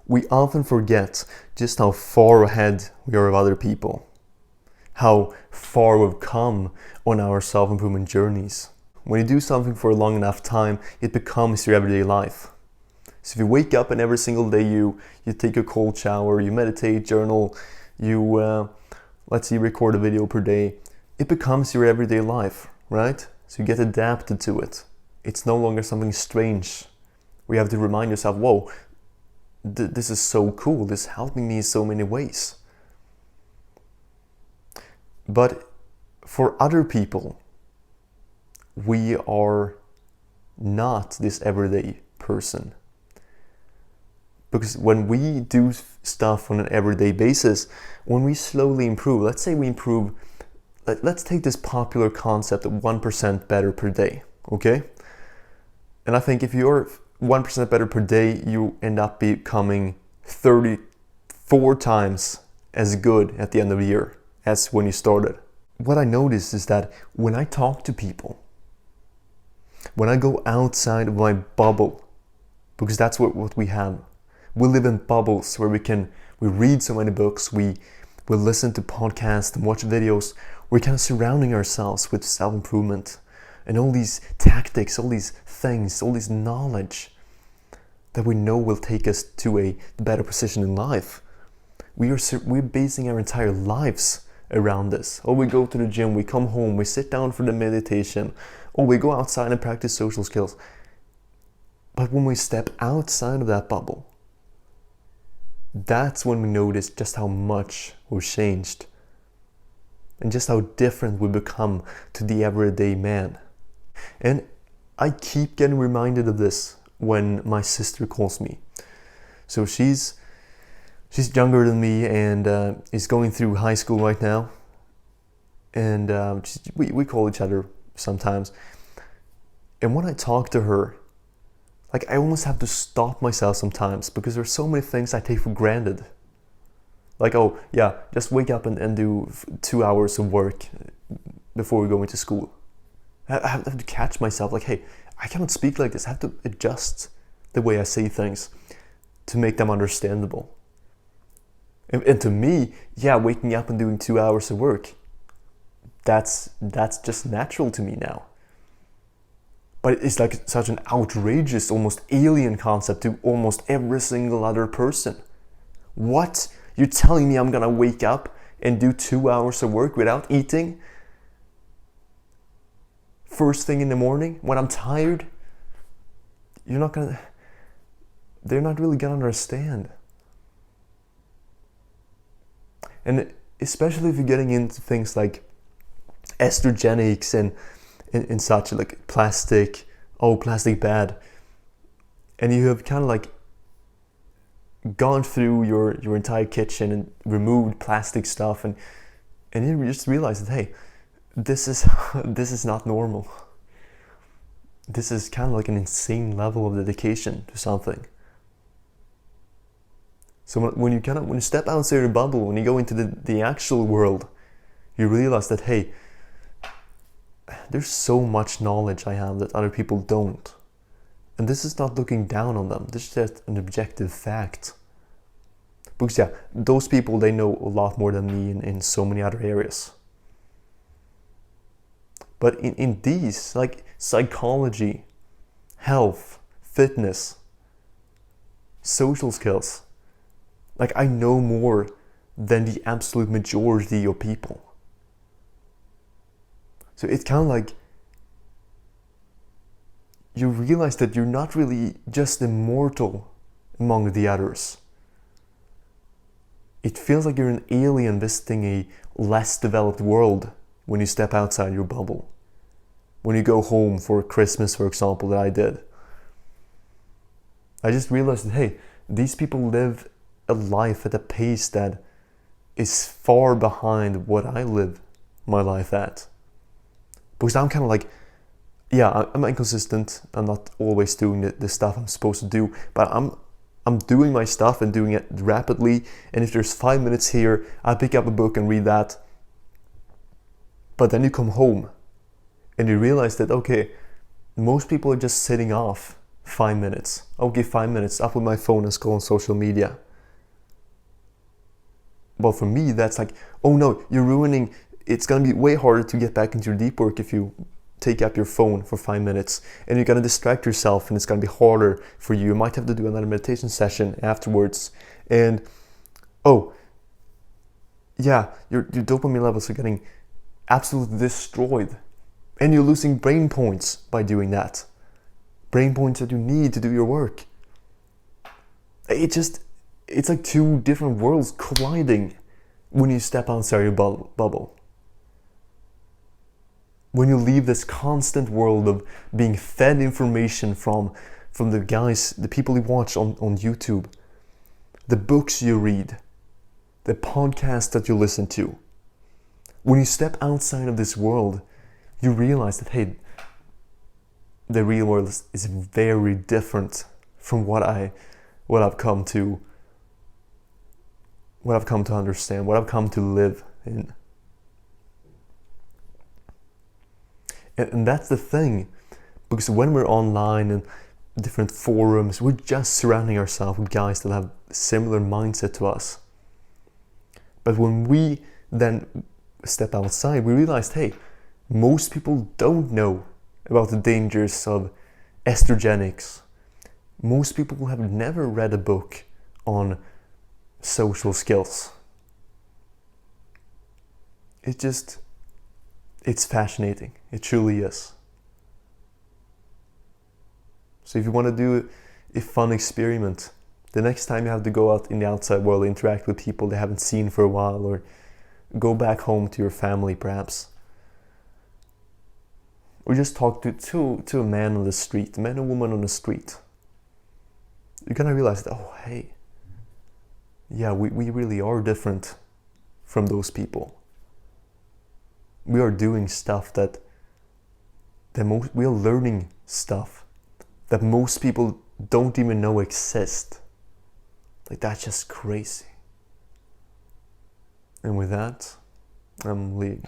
We often forget just how far ahead we are of other people, how far we've come on our self-improvement journeys. When you do something for a long enough time, it becomes your everyday life. So if you wake up and every single day you take a cold shower, you meditate, journal, you let's say record a video per day, it becomes your everyday life, right? So you get adapted to it. It's no longer something strange. We have to remind yourself, whoa, this is so cool, this is helping me in so many ways. But for other people, we are not this everyday person. Because when we do stuff on an everyday basis, when we slowly improve, let's say we improve, let's take this popular concept of 1% better per day, okay? And I think if you're 1% better per day, you end up becoming 34 times as good at the end of the year as when you started. What I noticed is that when I talk to people, when I go outside of my bubble, because that's what we have. We live in bubbles where we read so many books, we listen to podcasts and watch videos. We're kind of surrounding ourselves with self-improvement and all these tactics, all these things, all this knowledge that we know will take us to a better position in life. We're basing our entire lives around this. Or we go to the gym, we come home, we sit down for the meditation, or we go outside and practice social skills. But when we step outside of that bubble, that's when we notice just how much we've changed and just how different we become to the everyday man. And I keep getting reminded of this when my sister calls me. So she's younger than me and is going through high school right now. And we call each other sometimes. And when I talk to her, like I almost have to stop myself sometimes because there's so many things I take for granted. Like, oh yeah, just wake up and do 2 hours of work before we go into school. I have to catch myself like, hey, I cannot speak like this. I have to adjust the way I say things to make them understandable. And to me, yeah, waking up and doing 2 hours of work, that's just natural to me now. But it's like such an outrageous, almost alien concept to almost every single other person. What? You're telling me I'm gonna wake up and do 2 hours of work without eating? First thing in the morning when I'm tired? They're not really gonna understand. And especially if you're getting into things like estrogenics and such, like plastic bad. And you have kind of like gone through your entire kitchen and removed plastic stuff and you just realize that, hey, this is not normal. This is kind of like an insane level of dedication to something. So when you step outside your bubble, when you go into the actual world, you realize that, hey, there's so much knowledge I have that other people don't. And this is not looking down on them. This is just an objective fact. Because yeah, those people, they know a lot more than me in so many other areas. But in these, like psychology, health, fitness, social skills, like I know more than the absolute majority of people. So it's kind of like you realize that you're not really just immortal among the others. It feels like you're an alien visiting a less developed world when you step outside your bubble. When you go home for Christmas, for example, that I did. I just realized that, hey, these people live a life at a pace that is far behind what I live my life at. Because I'm kind of like, yeah, I'm inconsistent. I'm not always doing the stuff I'm supposed to do, but I'm doing my stuff and doing it rapidly. And if there's 5 minutes here, I pick up a book and read that. But then you come home and you realize that, okay, most people are just sitting off 5 minutes. Okay, 5 minutes, up with my phone and scroll on social media. Well, for me, that's like, oh no, you're ruining, it's gonna be way harder to get back into your deep work if you take up your phone for 5 minutes, and you're gonna distract yourself, and it's gonna be harder for you. You might have to do another meditation session afterwards, and oh, yeah, your dopamine levels are getting absolutely destroyed, and you're losing brain points by doing that. Brain points that you need to do your work. It's like two different worlds colliding when you step outside your bubble. When you leave this constant world of being fed information from the guys, the people you watch on YouTube, the books you read, the podcasts that you listen to. When you step outside of this world, you realize that, hey, the real world is very different from what I've come to understand, what I've come to live in. And that's the thing, because when we're online and different forums, we're just surrounding ourselves with guys that have similar mindset to us. But when we then step outside, we realize, hey, most people don't know about the dangers of estrogenics. Most people have never read a book on social skills. It's fascinating. It truly is. So if you want to do a fun experiment, the next time you have to go out in the outside world, interact with people they haven't seen for a while, or go back home to your family perhaps, or just talk to a man on the street, a man or woman on the street, you're gonna realize that, oh hey, yeah, we really are different from those people. We are doing stuff we are learning stuff that most people don't even know exist. Like, that's just crazy. And with that, I'm leaving.